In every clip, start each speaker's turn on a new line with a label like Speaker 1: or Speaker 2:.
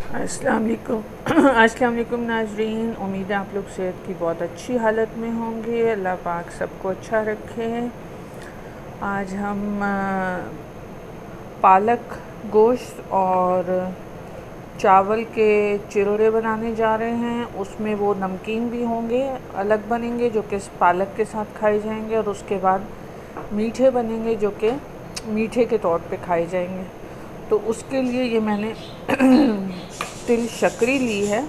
Speaker 1: अस्सलाम वालेकुम नाजरीन। उम्मीद है आप लोग सेहत की बहुत अच्छी हालत में होंगे। अल्लाह पाक सबको अच्छा रखे। आज हम पालक गोश्त और चावल के चिरोड़े बनाने जा रहे हैं। उसमें वो नमकीन भी होंगे, अलग बनेंगे जो कि पालक के साथ खाए जाएंगे, और उसके बाद मीठे बनेंगे जो कि मीठे के तौर पे खाए जाएंगे। तो उसके लिए ये मैंने तिल शक्री ली है।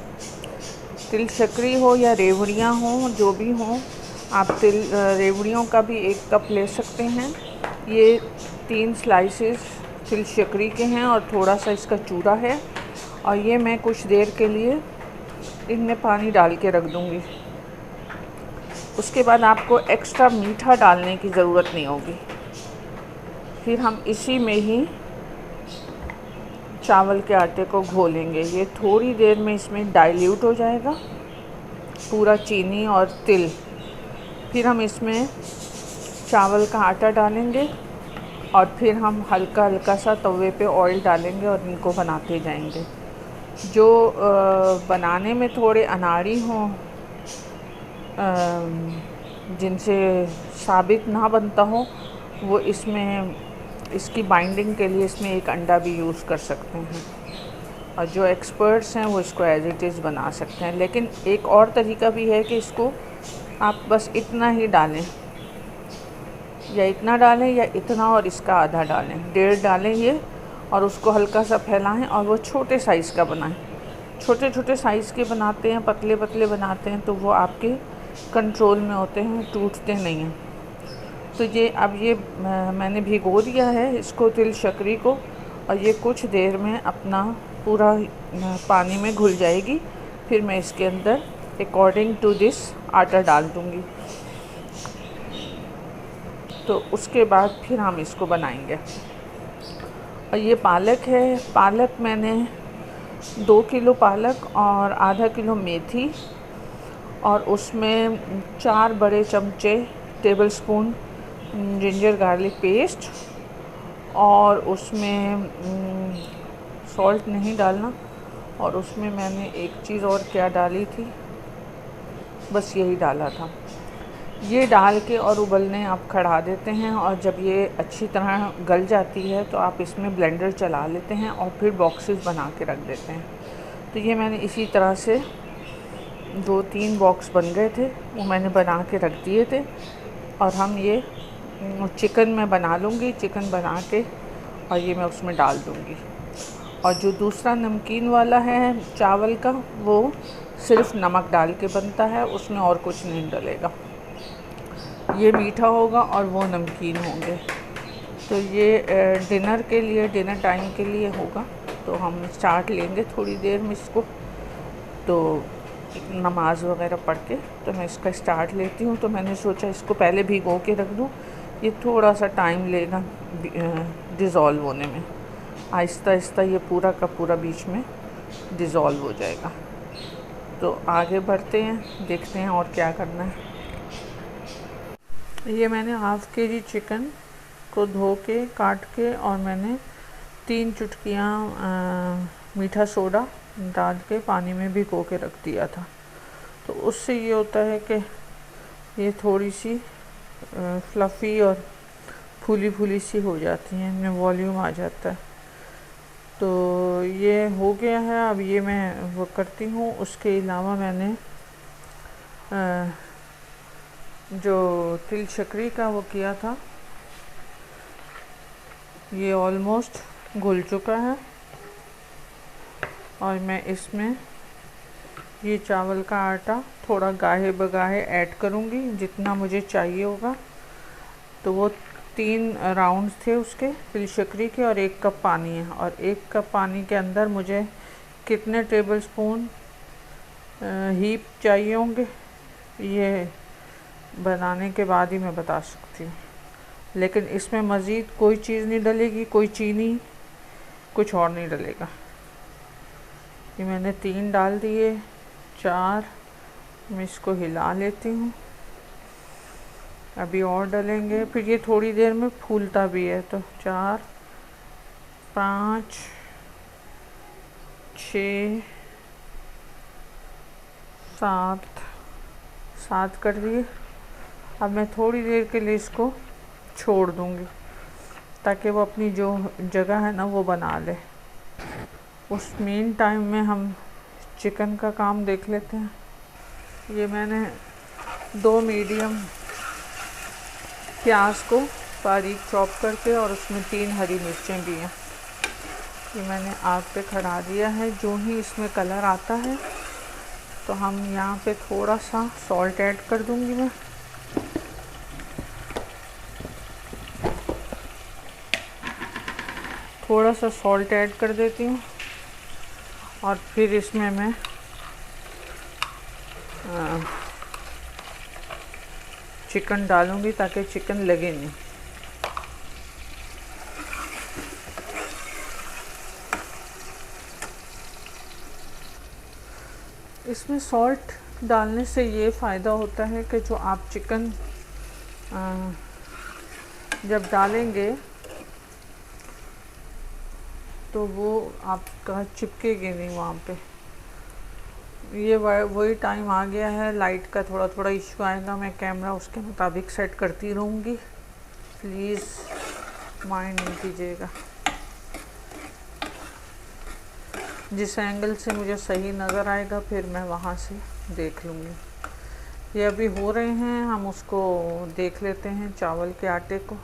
Speaker 1: तिल शक्री हो या रेवड़ियाँ हो, जो भी हो, आप रेवड़ियों का भी 1 कप ले सकते हैं। ये 3 स्लाइसेस तिल शक्री के हैं और थोड़ा सा इसका चूरा है, और ये मैं कुछ देर के लिए इनमें पानी डाल के रख दूँगी। उसके बाद आपको एक्स्ट्रा मीठा डालने की ज़रूरत नहीं होगी। फिर हम इसी में ही चावल के आटे को घोलेंगे। ये थोड़ी देर में इसमें डाइल्यूट हो जाएगा पूरा चीनी और तिल। फिर हम इसमें चावल का आटा डालेंगे और फिर हम हल्का हल्का सा तवे पे ऑयल डालेंगे और इनको बनाते जाएंगे। जो बनाने में थोड़े अनाड़ी हों, जिनसे साबित ना बनता हो, वो इसमें इसकी बाइंडिंग के लिए इसमें 1 अंडा भी यूज़ कर सकते हैं, और जो एक्सपर्ट्स हैं वो इसको एज इट इज़ बना सकते हैं। लेकिन एक और तरीका भी है कि इसको आप बस इतना ही डालें, या इतना डालें या इतना और इसका आधा डालें, 1.5 डालें ये, और उसको हल्का सा फैलाएं और वो छोटे साइज़ का बनाएं। छोटे छोटे साइज़ के बनाते हैं, पतले पतले बनाते हैं, तो वो आपके कंट्रोल में होते हैं, टूटते नहीं हैं। तो ये अब ये मैंने भिगो दिया है इसको, तिल शक्री को, और ये कुछ देर में अपना पूरा पानी में घुल जाएगी। फिर मैं इसके अंदर अकॉर्डिंग टू दिस आटा डाल दूँगी। तो उसके बाद फिर हम इसको बनाएंगे। और ये पालक है। पालक मैंने 2 किलो पालक और आधा किलो मेथी, और उसमें 4 बड़े चमचे table spoon ginger garlic paste, और उसमें सॉल्ट नहीं डालना, और उसमें मैंने एक चीज़ और क्या डाली थी, बस यही डाला था। ये डाल के और उबलने आप खड़ा देते हैं, और जब ये अच्छी तरह गल जाती है तो आप इसमें ब्लेंडर चला लेते हैं और फिर बॉक्सेस बना के रख देते हैं। तो ये मैंने इसी तरह से 2-3 बॉक्स बन गए थे, वो मैंने बना के रख दिए थे। और हम ये चिकन में बना लूँगी, चिकन बना के और ये मैं उसमें डाल दूँगी। और जो दूसरा नमकीन वाला है चावल का, वो सिर्फ नमक डाल के बनता है, उसमें और कुछ नहीं डलेगा। ये मीठा होगा और वो नमकीन होंगे। तो ये डिनर के लिए, डिनर टाइम के लिए होगा। तो हम स्टार्ट लेंगे थोड़ी देर में इसको। तो नमाज वगैरह पढ़ के तो मैं इसका स्टार्ट लेती हूँ। तो मैंने सोचा इसको पहले भिगो के रख दूँ, ये थोड़ा सा टाइम लेगा डिज़ोल्व होने में। आहिस्ता आहिस्ता ये पूरा का पूरा बीच में डिज़ोल्व हो जाएगा। तो आगे बढ़ते हैं, देखते हैं और क्या करना है। ये मैंने ½ kg चिकन को धो के काट के, और मैंने 3 चुटकियाँ मीठा सोडा डाल के पानी में भिगो के रख दिया था। तो उससे ये होता है कि ये थोड़ी सी फ्लफ़ी और फूली फूली सी हो जाती हैं, इनमें वॉल्यूम आ जाता है। तो ये हो गया है। अब ये मैं वो करती हूँ। उसके अलावा मैंने जो तिल शक्री का वो किया था, ये ऑलमोस्ट घुल चुका है, और मैं इसमें ये चावल का आटा थोड़ा गाहे बगाहे ऐड करूँगी, जितना मुझे चाहिए होगा। तो वो 3 राउंड्स थे उसके तिल शक्री के, और 1 कप पानी है, और 1 कप पानी के अंदर मुझे कितने टेबल स्पून हीप चाहिए होंगे, ये बनाने के बाद ही मैं बता सकती हूँ। लेकिन इसमें मज़ीद कोई चीज़ नहीं डलेगी, कोई चीनी, कुछ और नहीं डलेगा। ये मैंने 3 डाल दिए, 4 मैं इसको हिला लेती हूँ। अभी और डलेंगे, फिर ये थोड़ी देर में फूलता भी है। तो 4, 5, 6 7 7 कर दिए। अब मैं थोड़ी देर के लिए इसको छोड़ दूँगी ताकि वो अपनी जो जगह है ना वो बना ले। उस मीन टाइम में हम चिकन का काम देख लेते हैं। ये मैंने 2 मीडियम प्याज को बारीक चॉप करके और उसमें 3 हरी मिर्चें भी हैं। ये मैंने आग पे खड़ा दिया है। जो ही इसमें कलर आता है तो हम यहाँ पे थोड़ा सा सॉल्ट ऐड कर दूँगी मैं। थोड़ा सा सॉल्ट ऐड कर देती हूँ और फिर इसमें मैं चिकन डालूँगी ताकि चिकन लगे नहीं। इसमें सॉल्ट डालने से ये फ़ायदा होता है कि जो आप चिकन जब डालेंगे तो वो आपका चिपकेगी नहीं वहाँ पे। ये वही टाइम आ गया है। लाइट का थोड़ा थोड़ा इशू आएगा, मैं कैमरा उसके मुताबिक सेट करती रहूँगी, प्लीज़ माइंड नहीं कीजिएगा। जिस एंगल से मुझे सही नज़र आएगा फिर मैं वहाँ से देख लूँगी। ये अभी हो रहे हैं, हम उसको देख लेते हैं चावल के आटे को।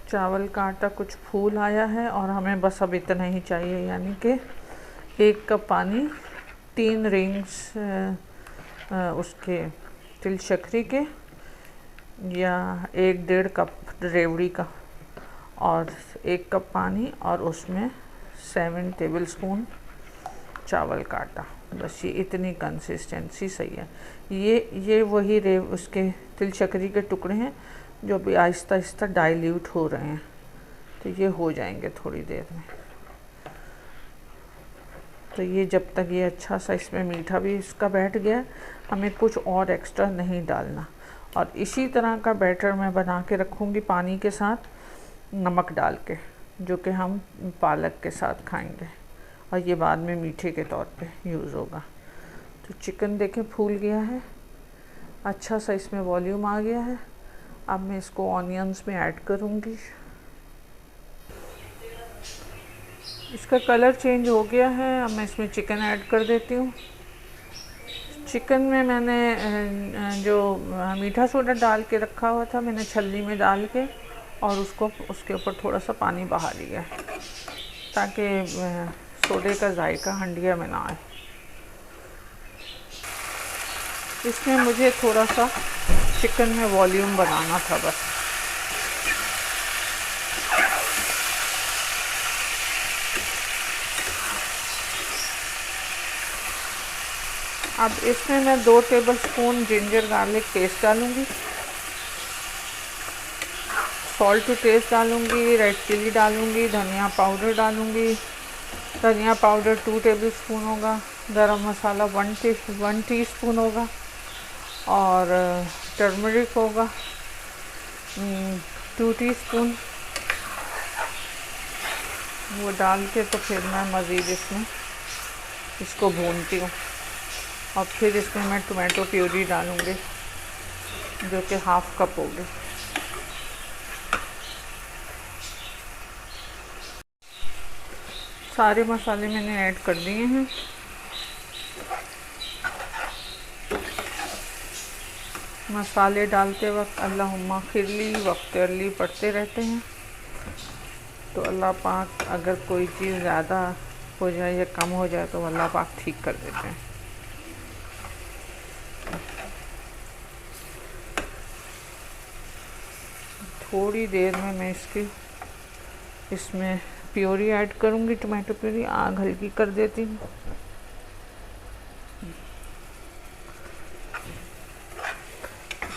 Speaker 1: चावल का आटा कुछ फूल आया है और हमें बस अब इतना ही चाहिए, यानी कि 1 कप पानी, 3 रिंग्स उसके तिल शक्करी के या 1-1.5 कप रेवड़ी का और 1 कप पानी और उसमें 7 टेबलस्पून चावल का आटा। बस ये इतनी कंसिस्टेंसी सही है। ये वही उसके तिल शक्करी के टुकड़े हैं जो भी आहिस्ता आहिस्ता डाइल्यूट हो रहे हैं, तो ये हो जाएंगे थोड़ी देर में। तो ये जब तक ये अच्छा सा इसमें मीठा भी इसका बैठ गया, हमें कुछ और एक्स्ट्रा नहीं डालना। और इसी तरह का बैटर मैं बना के रखूँगी पानी के साथ नमक डाल के, जो कि हम पालक के साथ खाएंगे और ये बाद में मीठे के तौर पे यूज़ होगा। तो चिकन देखें फूल गया है, अच्छा सा इसमें वॉल्यूम आ गया है। अब मैं इसको ऑनियंस में ऐड करूँगी। इसका कलर चेंज हो गया है। अब मैं इसमें चिकन ऐड कर देती हूँ। चिकन में मैंने जो मीठा सोडा डाल के रखा हुआ था, मैंने छलनी में डाल के और उसको उसके ऊपर थोड़ा सा पानी बहा दिया ताकि सोडे का जायका हंडिया में ना आए। इसमें मुझे थोड़ा सा चिकन में वॉल्यूम बनाना था बस। अब इसमें मैं 2 टेबलस्पून जिंजर गार्लिक पेस्ट डालूँगी, सॉल्ट टू टेस्ट डालूँगी, रेड चिली डालूँगी, धनिया पाउडर डालूँगी। धनिया पाउडर 2 टेबलस्पून होगा, गरम मसाला 1 टीस्पून होगा और टर्मरिक होगा 2 टीस्पून। वो डाल के तो फिर मैं मज़ीद इसमें इसको भूनती हूँ और फिर इसमें मैं टोमेटो प्यूरी डालूँगी जो कि 1/2 कप होगी। सारे मसाले मैंने ऐड कर दिए हैं। मसाले डालते वक्त अल्लाहुम्मा खिरली वक्तरली पढ़ते रहते हैं, तो अल्लाह पाक अगर कोई चीज़ ज़्यादा हो जाए या कम हो जाए तो अल्लाह पाक ठीक कर देते हैं। थोड़ी देर में मैं इसमें प्योरी ऐड करूँगी, टोमेटो प्योरी। आग हल्की कर देती हूँ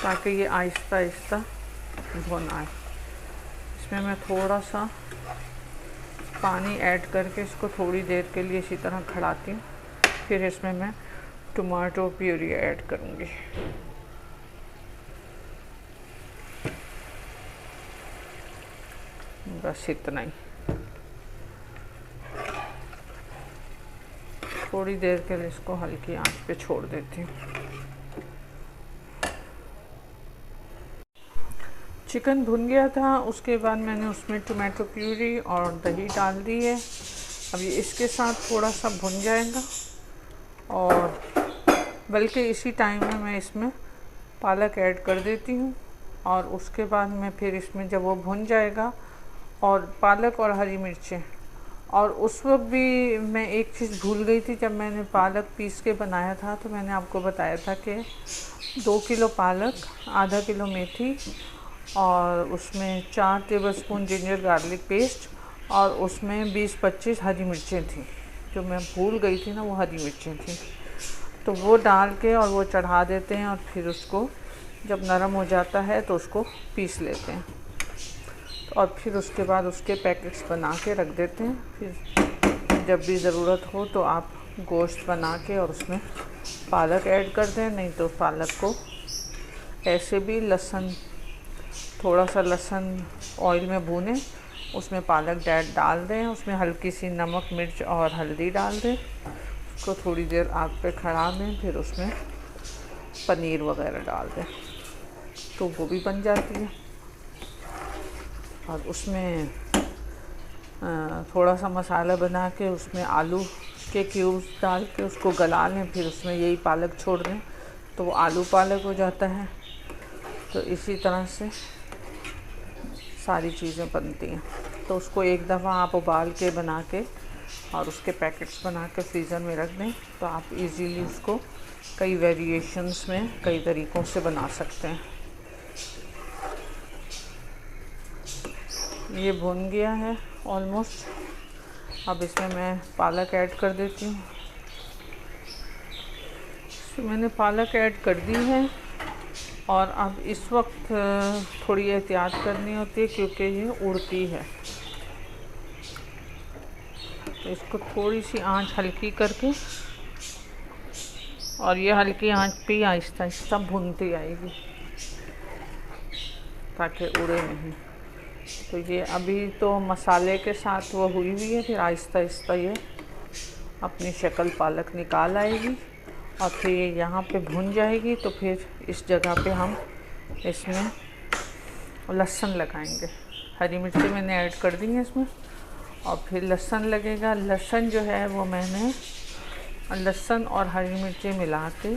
Speaker 1: ताकि ये आहिस्ता आहिस्ता भुन आए। इसमें मैं थोड़ा सा पानी ऐड करके इसको थोड़ी देर के लिए इसी तरह खड़ाती हूँ, फिर इसमें मैं टोमेटो प्यूरी ऐड करूँगी। बस इतना ही। थोड़ी देर के लिए इसको हल्की आंच पे छोड़ देती हूँ। चिकन भुन गया था, उसके बाद मैंने उसमें टोमेटो प्यूरी और दही डाल दी है। अभी इसके साथ थोड़ा सा भुन जाएगा और बल्कि इसी टाइम में मैं इसमें पालक ऐड कर देती हूँ। और उसके बाद मैं फिर इसमें जब वो भुन जाएगा और पालक और हरी मिर्चें, और उस वक्त भी मैं एक चीज़ भूल गई थी, जब मैंने पालक पीस के बनाया था तो मैंने आपको बताया था कि 2 किलो पालक, आधा किलो मेथी और उसमें 4 टेबलस्पून जिंजर गार्लिक पेस्ट और उसमें 20-25 हरी मिर्चें थी। जो मैं भूल गई थी ना, वो हरी मिर्चें थी। तो वो डाल के और वो चढ़ा देते हैं और फिर उसको जब नरम हो जाता है तो उसको पीस लेते हैं और फिर उसके बाद उसके पैकेट्स बना के रख देते हैं। फिर जब भी ज़रूरत हो तो आप गोश्त बना के और उसमें पालक ऐड कर दें, नहीं तो पालक को ऐसे भी लहसुन, थोड़ा सा लहसुन ऑयल में भूनें, उसमें पालक डाल दें, उसमें हल्की सी नमक, मिर्च और हल्दी डाल दें, उसको थोड़ी देर आग पे खड़ा दें, फिर उसमें पनीर वगैरह डाल दें तो वो भी बन जाती है। और उसमें थोड़ा सा मसाला बना के उसमें आलू के क्यूब्स डाल के उसको गला लें, फिर उसमें यही पालक छोड़ दें तो वो आलू पालक हो जाता है। तो इसी तरह से सारी चीज़ें बनती हैं। तो उसको एक दफ़ा आप उबाल के बना के और उसके पैकेट्स बना के फ्रीज़र में रख दें तो आप इजीली उसको कई वेरिएशंस में कई तरीक़ों से बना सकते हैं। ये भुन गया है ऑलमोस्ट। अब इसमें मैं पालक ऐड कर देती हूँ। मैंने पालक ऐड कर दी है और अब इस वक्त थोड़ी एहतियात करनी होती है क्योंकि ये उड़ती है। तो इसको थोड़ी सी आंच हल्की करके और ये हल्की आंच पे ही आहिस्ता आहिस्ता भुनती आएगी ताकि उड़े नहीं। तो ये अभी तो मसाले के साथ वो हुई हुई है, फिर आहिस्ता आहिस्ता ये अपनी शक्ल पालक निकाल आएगी और फिर ये यहाँ पे भुन जाएगी। तो फिर इस जगह पे हम इसमें लहसुन लगाएंगे। हरी मिर्ची मैंने ऐड कर दी है इसमें और फिर लहसुन लगेगा। लहसुन जो है वो मैंने लहसुन और हरी मिर्ची मिला के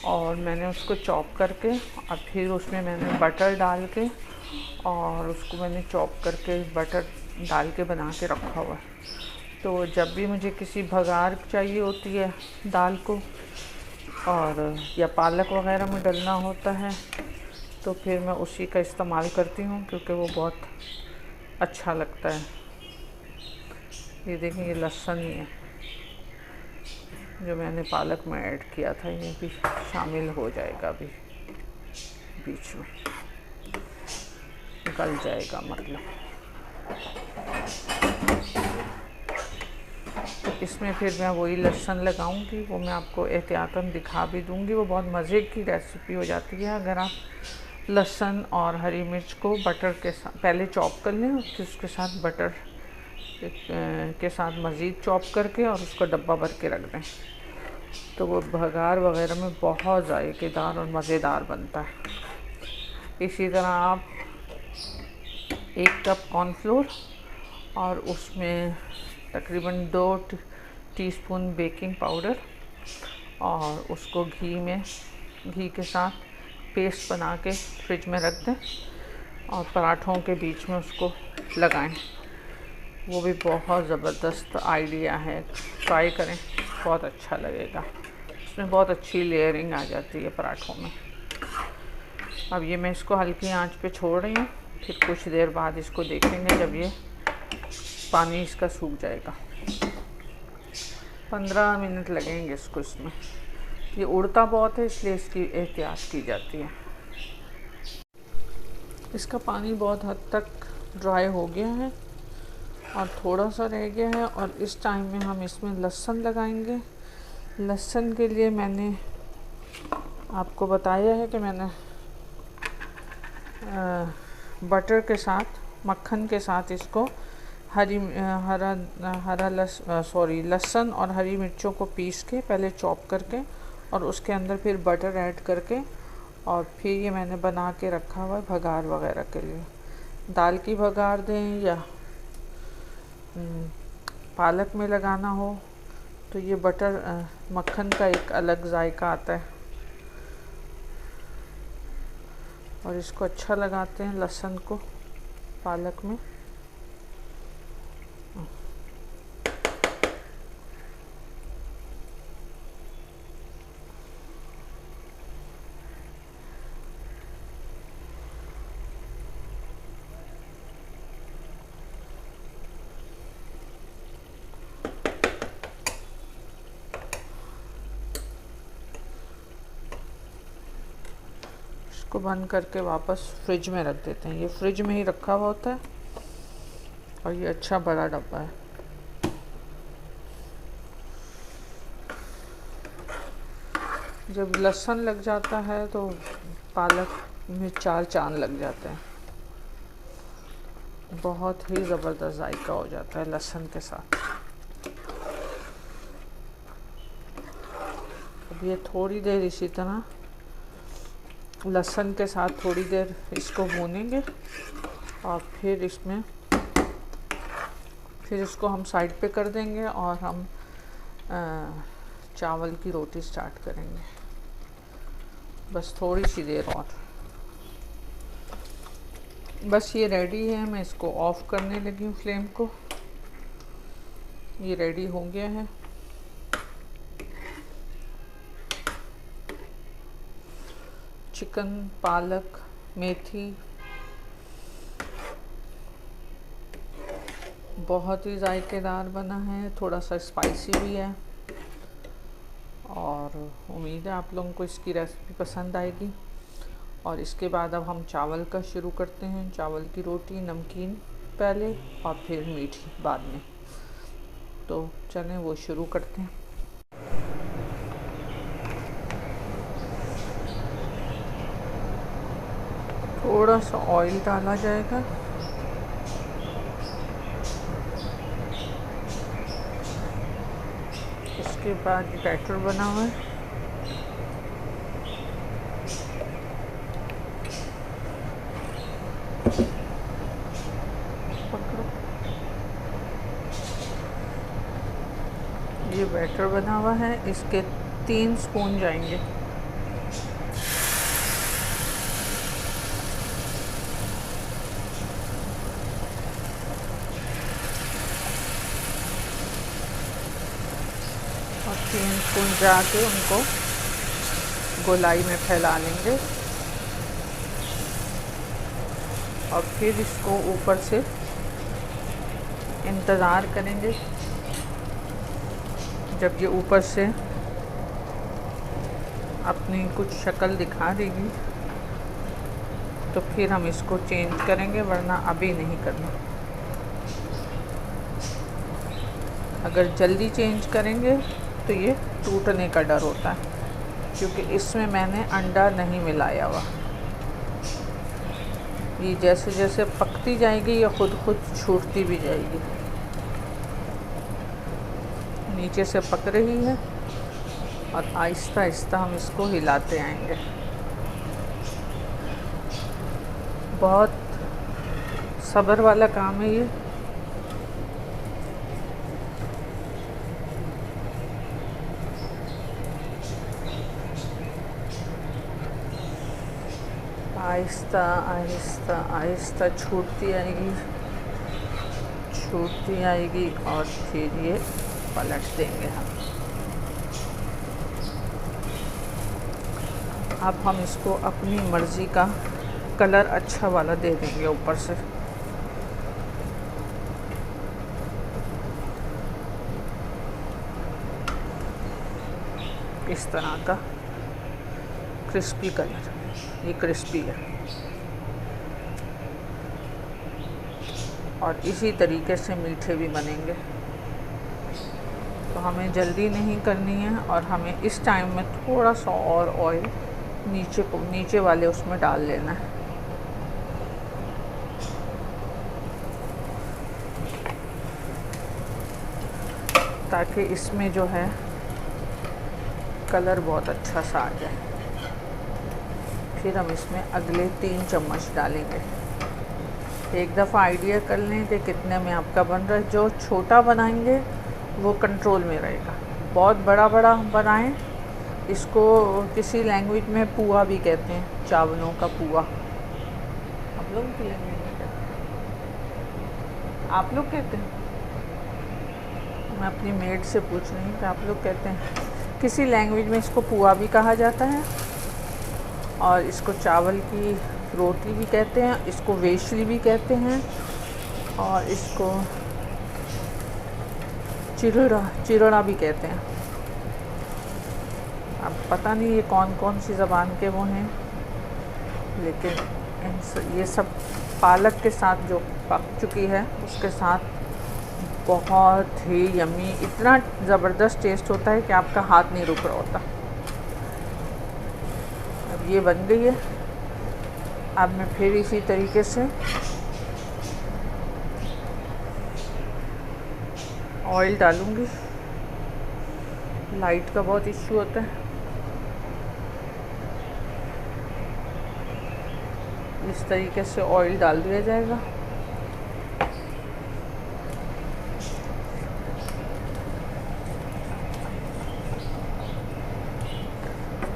Speaker 1: और मैंने उसको चॉप करके और फिर उसमें मैंने बटर डाल के और उसको मैंने चॉप करके बटर डाल के बना के रखा हुआ है। तो जब भी मुझे किसी भगार चाहिए होती है दाल को और या पालक वगैरह में डलना होता है तो फिर मैं उसी का इस्तेमाल करती हूँ क्योंकि वो बहुत अच्छा लगता है। ये देखें, ये लहसुन ही है जो मैंने पालक में ऐड किया था, ये भी शामिल हो जाएगा अभी बीच में, गल जाएगा मतलब। तो इसमें फिर मैं वही लहसुन लगाऊंगी, वो मैं आपको एहतियातन दिखा भी दूंगी। वो बहुत मज़े की रेसिपी हो जाती है अगर आप लहसुन और हरी मिर्च को बटर के साथ पहले चॉप कर लें और फिर उसके साथ बटर के साथ मज़ीद चॉप करके और उसको डब्बा भर के रख दें तो वो भगार वगैरह में बहुत जायकेदार और मज़ेदार बनता है। इसी तरह आप 1 कप कॉर्नफ्लोर और उसमें तकरीबन 2 टीस्पून बेकिंग पाउडर और उसको घी के साथ पेस्ट बना के फ्रिज में रख दें और पराठों के बीच में उसको लगाएं। वो भी बहुत ज़बरदस्त आइडिया है, ट्राई करें, बहुत अच्छा लगेगा। इसमें बहुत अच्छी लेयरिंग आ जाती है पराठों में। अब ये मैं इसको हल्की आंच पे छोड़ रही हूँ, फिर कुछ देर बाद इसको देखेंगे जब ये पानी इसका सूख जाएगा। 15 मिनट लगेंगे इसको। इसमें ये उड़ता बहुत है इसलिए इसकी एहतियात की जाती है। इसका पानी बहुत हद तक ड्राई हो गया है और थोड़ा सा रह गया है और इस टाइम में हम इसमें लहसुन लगाएंगे। लहसुन के लिए मैंने आपको बताया है कि मैंने बटर के साथ, मक्खन के साथ इसको हरा हरा लहसुन और हरी मिर्चों को पीस के पहले चॉप करके, और उसके अंदर फिर बटर ऐड करके, और फिर ये मैंने बना के रखा हुआ है भगार वगैरह के लिए। दाल की भगार दें या पालक में लगाना हो तो ये बटर मक्खन का एक अलग जायका आता है। और इसको अच्छा लगाते हैं लहसुन को पालक में। इसको बंद करके वापस फ्रिज में रख देते हैं। ये फ्रिज में ही रखा हुआ होता है और ये अच्छा बड़ा डब्बा है। जब लहसुन लग जाता है तो पालक में 4 चांद लग जाते हैं। बहुत ही ज़बरदस्त जायका हो जाता है लहसुन के साथ। अब ये थोड़ी देर इसी तरह लहसुन के साथ थोड़ी देर इसको भूनेंगे और फिर इसको हम साइड पे कर देंगे और हम चावल की रोटी स्टार्ट करेंगे। बस थोड़ी सी देर और, बस ये रेडी है। मैं इसको ऑफ करने लगी हूँ फ्लेम को। ये रेडी हो गया है। चिकन, पालक, मेथी बहुत ही जायकेदार बना है, थोड़ा सा स्पाइसी भी है और उम्मीद है आप लोगों को इसकी रेसिपी पसंद आएगी। और इसके बाद अब हम चावल का शुरू करते हैं। चावल की रोटी नमकीन पहले और फिर मीठी बाद में। तो चलें वो शुरू करते हैं। थोड़ा सा ऑयल डाला जाएगा। इसके बाद बैटर बना हुआ है। ये बैटर बना हुआ है, इसके 3 स्पून जाएंगे। और 3 स्पून जाके उनको गोलाई में फैला लेंगे और फिर इसको ऊपर से इंतज़ार करेंगे जब ये ऊपर से अपनी कुछ शक्ल दिखा देगी तो फिर हम इसको चेंज करेंगे, वरना अभी नहीं करना। अगर जल्दी चेंज करेंगे तो ये टूटने का डर होता है, क्योंकि इसमें मैंने अंडा नहीं मिलाया हुआ। ये जैसे जैसे पकती जाएगी ये खुद छूटती भी जाएगी। नीचे से पक रही है और आहिस्ता आहिस्ता हम इसको हिलाते आएंगे। बहुत सब्र वाला काम है ये। आहिस्ता आहिस्ता आहिस्ता छूटती आएगी और फिर ये पलट देंगे हम। अब हम इसको अपनी मर्ज़ी का कलर अच्छा वाला दे देंगे ऊपर से। इस तरह का क्रिस्पी कलर, ये क्रिस्पी है। और इसी तरीके से मीठे भी बनेंगे। तो हमें जल्दी नहीं करनी है और हमें इस टाइम में थोड़ा सा और ऑयल नीचे वाले उसमें डाल लेना है। ताकि इसमें जो है कलर बहुत अच्छा सा आ जाए। फिर हम इसमें अगले 3 चम्मच डालेंगे। एक दफ़ा आइडिया कर लें कि कितने में आपका बन रहा है। जो छोटा बनाएंगे वो कंट्रोल में रहेगा, बहुत बड़ा बड़ा बनाएं। इसको किसी लैंग्वेज में पुआ भी कहते हैं, चावलों का पुआ। आप लोग की लैंग्वेज में कहते हैं? आप लोग कहते हैं? मैं अपनी मेड से पूछ रही हूँ कि आप लोग कहते हैं? किसी लैंग्वेज में इसको पुआ भी कहा जाता है और इसको चावल की रोटी भी कहते हैं, इसको वेशली भी कहते हैं और इसको चिरड़ा भी कहते हैं। अब पता नहीं ये कौन कौन सी ज़बान के वो हैं, लेकिन ये सब पालक के साथ जो पक चुकी है उसके साथ बहुत ही यम्मी, इतना ज़बरदस्त टेस्ट होता है कि आपका हाथ नहीं रुक रहा होता। अब ये बन गई है। अब मैं फिर इसी तरीके से ऑयल डालूँगी। लाइट का बहुत इश्यू होता है। इस तरीके से ऑयल डाल दिया जाएगा।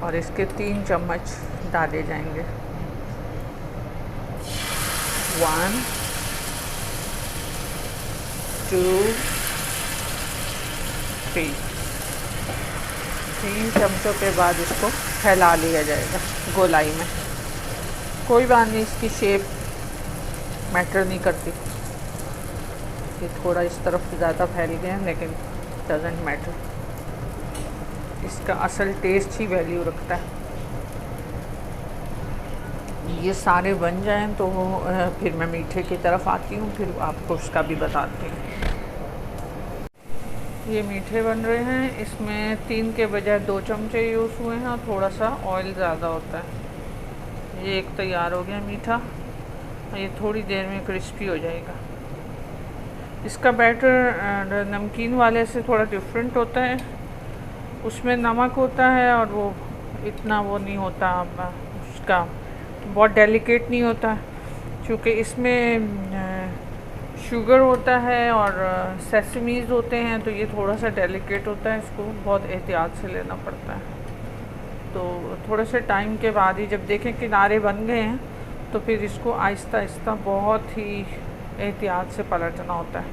Speaker 1: और इसके 3 चम्मच डाले जाएंगे। 1 2 3 3 चमचों के बाद इसको फैला लिया जाएगा गोलाई में। कोई बात नहीं, इसकी शेप मैटर नहीं करती। ये थोड़ा इस तरफ ज़्यादा फैल गए हैं लेकिन डजेंट मैटर, इसका असल टेस्ट ही वैल्यू रखता है। ये सारे बन जाएं तो फिर मैं मीठे की तरफ आती हूँ, फिर आपको उसका भी बताती हूँ। ये मीठे बन रहे हैं। इसमें 3 के बजाय 2 चमचे यूज़ हुए हैं और थोड़ा सा ऑयल ज़्यादा होता है। ये एक तैयार हो गया मीठा, ये थोड़ी देर में क्रिस्पी हो जाएगा। इसका बैटर नमकीन वाले से थोड़ा डिफरेंट होता है, उसमें नमक होता है और वो इतना वो नहीं होता, उसका बहुत डेलिकेट नहीं होता, क्योंकि इसमें शुगर होता है और सेसमीज़ होते हैं, तो ये थोड़ा सा डेलिकेट होता है, इसको बहुत एहतियात से लेना पड़ता है। तो थोड़े से टाइम के बाद ही जब देखें किनारे बन गए हैं तो फिर इसको आहिस्ता आहिस्ता बहुत ही एहतियात से पलटना होता है।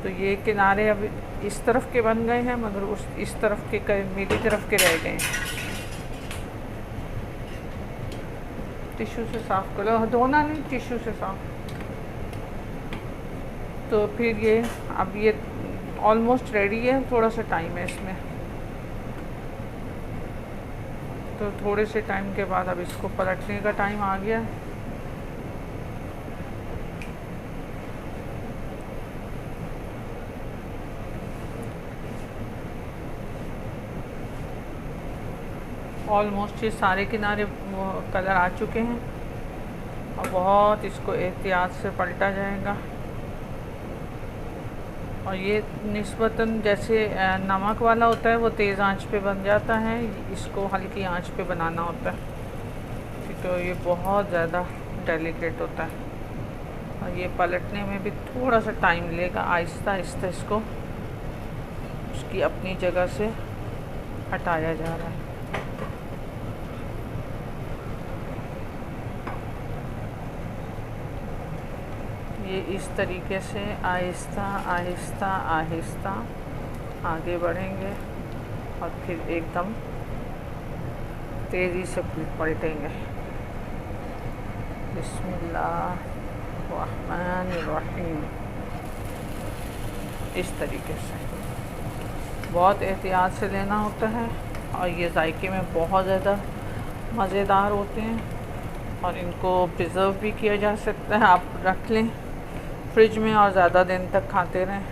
Speaker 1: तो ये किनारे अब इस तरफ के बन गए हैं मगर इस तरफ के मेरी तरफ के रह गए हैं। टिश्यू से साफ़ कर लो, धोना नहीं, टिश्यू से साफ़। तो फिर ये अब ये ऑलमोस्ट रेडी है, थोड़ा सा टाइम है इसमें। तो थोड़े से टाइम के बाद अब इसको पलटने का टाइम आ गया। ऑलमोस्ट ये सारे किनारे कलर आ चुके हैं और बहुत इसको एहतियात से पलटा जाएगा। और ये निस्बतन जैसे नमक वाला होता है वो तेज़ आंच पे बन जाता है, इसको हल्की आंच पे बनाना होता है क्योंकि ये बहुत ज़्यादा डेलिकेट होता है। और ये पलटने में भी थोड़ा सा टाइम लेगा। आहिस्ता आहिस्ता इसको उसकी अपनी जगह से हटाया जा रहा है। ये इस तरीके से आहिस्ता आहिस्ता आहिस्ता आगे बढ़ेंगे और फिर एकदम तेज़ी से पलटेंगे। बिस्मिल्लाहिर्रहमानिर्रहीम। इस तरीके से बहुत एहतियात से लेना होता है और ये जायके में बहुत ज़्यादा मज़ेदार होते हैं और इनको प्रिज़र्व भी किया जा सकता है। आप रख लें फ्रिज में और ज़्यादा दिन तक खाते रहें,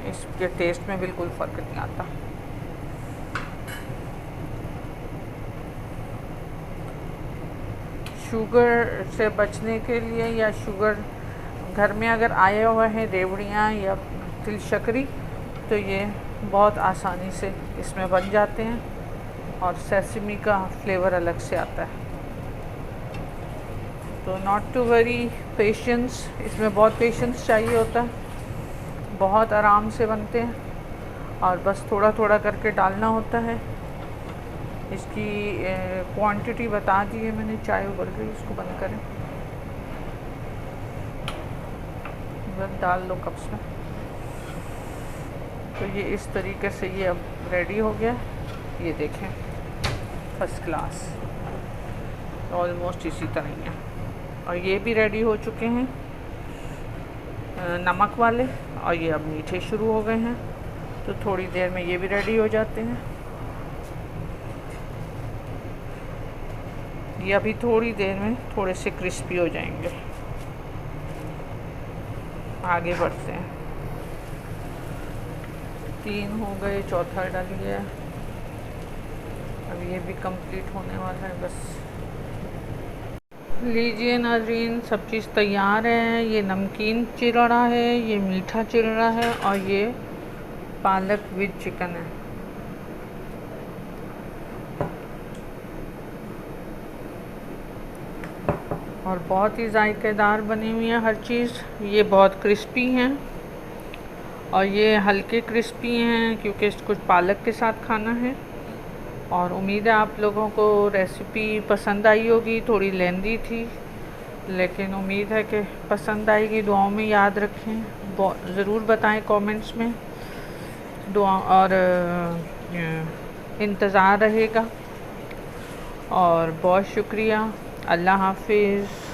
Speaker 1: इसके टेस्ट में बिल्कुल फ़र्क नहीं आता। शुगर से बचने के लिए या शुगर घर में अगर आए हुए हैं रेवड़ियाँ या तिल शक्री, तो ये बहुत आसानी से इसमें बन जाते हैं और सेसमी का फ्लेवर अलग से आता है। तो नॉट टू वरी, पेशेंस, इसमें बहुत पेशेंस चाहिए होता है, बहुत आराम से बनते हैं और बस थोड़ा थोड़ा करके डालना होता है। इसकी क्वांटिटी बता दी है मैंने, चाय उबल गई, इसको बंद करें, बस डाल लो कप्स में। तो ये इस तरीके से ये अब रेडी हो गया, ये देखें फर्स्ट क्लास, ऑलमोस्ट इसी तरह ही है। और ये भी रेडी हो चुके हैं नमक वाले, और ये अब मीठे शुरू हो गए हैं, तो थोड़ी देर में ये भी रेडी हो जाते हैं। ये अभी थोड़ी देर में थोड़े से क्रिस्पी हो जाएंगे। आगे बढ़ते हैं, 3 हो गए, चौथा डाल लिया, अब ये भी कंप्लीट होने वाला है बस। लीजिए नाज़रीन, सब चीज़ तैयार है। ये नमकीन चिरड़ा है, ये मीठा चिरड़ा है, और ये पालक विद चिकन है। और बहुत ही जायकेदार बनी हुई है हर चीज़। ये बहुत क्रिस्पी हैं और ये हल्के क्रिस्पी हैं क्योंकि इसको पालक के साथ खाना है। और उम्मीद है आप लोगों को रेसिपी पसंद आई होगी। थोड़ी लेंदी थी लेकिन उम्मीद है कि पसंद आएगी। दुआओं में याद रखें, ज़रूर बताएं कमेंट्स में, दुआ और इंतज़ार रहेगा। और बहुत शुक्रिया, अल्लाह हाफिज़।